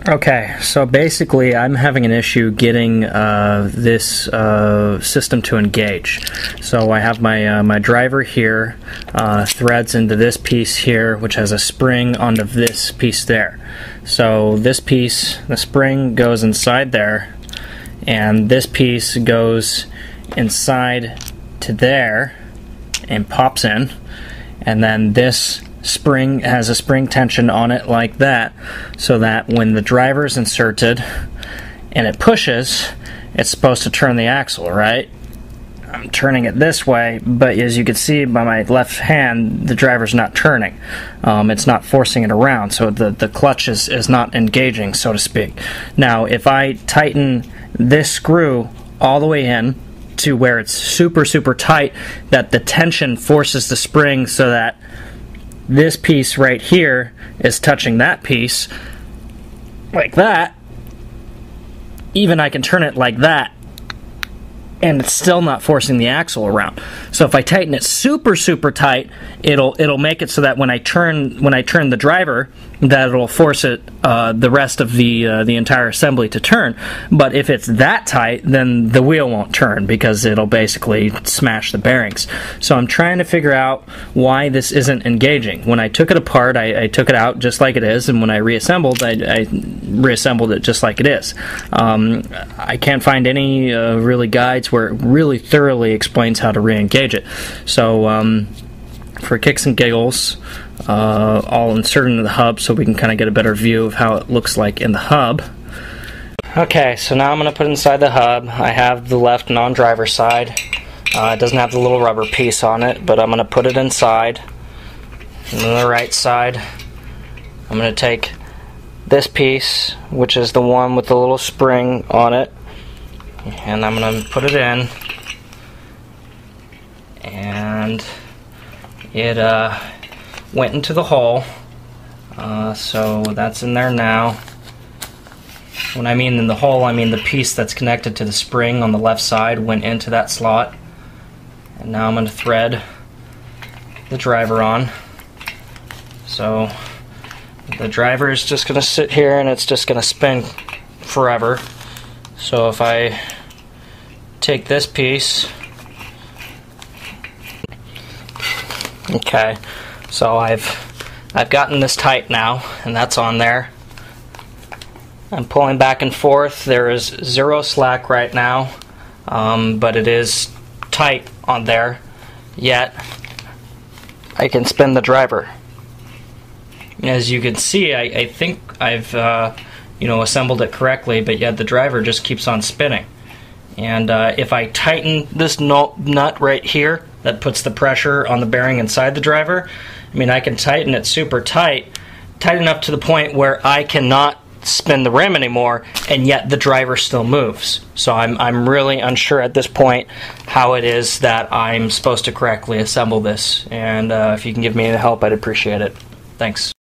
Okay, so basically I'm having an issue getting this system to engage. So I have my driver here, threads into this piece here, which has a spring onto this piece there. So this piece, the spring goes inside there, and this piece goes inside to there and pops in, and then this spring has a spring tension on it like that, so that when the driver is inserted and it pushes, it's supposed to turn the axle, right? I'm turning it this way, but as you can see by my left hand, the driver's not turning. It's not forcing it around, so the clutch is not engaging, so to speak. Now, if I tighten this screw all the way in to where it's super tight, that the tension forces the spring so that this piece right here is touching that piece like that, even I can turn it like that and it's still not forcing the axle around. So if I tighten it super tight, it'll make it so that when I turn the driver, that it'll force it the rest of the entire assembly to turn. But if it's that tight, then the wheel won't turn because it'll basically smash the bearings. So I'm trying to figure out why this isn't engaging. When I took it apart, I took it out just like it is, and when I reassembled, I reassembled it just like it is. I can't find any really guides where it really thoroughly explains how to re-engage it. So for kicks and giggles, I'll insert it into the hub so we can kind of get a better view of how it looks like in the hub. Okay, so now I'm going to put it inside the hub. I have the left non-driver side. It doesn't have the little rubber piece on it, but I'm going to put it inside. And then the right side, I'm going to take this piece, which is the one with the little spring on it, and I'm going to put it in, and it went into the hole, so that's in there now. When I mean in the hole, I mean the piece that's connected to the spring on the left side went into that slot. And now I'm going to thread the driver on. So the driver is just going to sit here and it's just going to spin forever. So if I take this piece, okay, so I've gotten this tight now, and that's on there. I'm pulling back and forth. There is zero slack right now, but it is tight on there, yet I can spin the driver. As you can see, I think I've assembled it correctly, but yet the driver just keeps on spinning. And if I tighten this nut right here that puts the pressure on the bearing inside the driver, I mean, I can tighten it super tight enough to the point where I cannot spin the rim anymore, and yet the driver still moves. So I'm really unsure at this point how it is that I'm supposed to correctly assemble this, and if you can give me any help, I'd appreciate it. Thanks.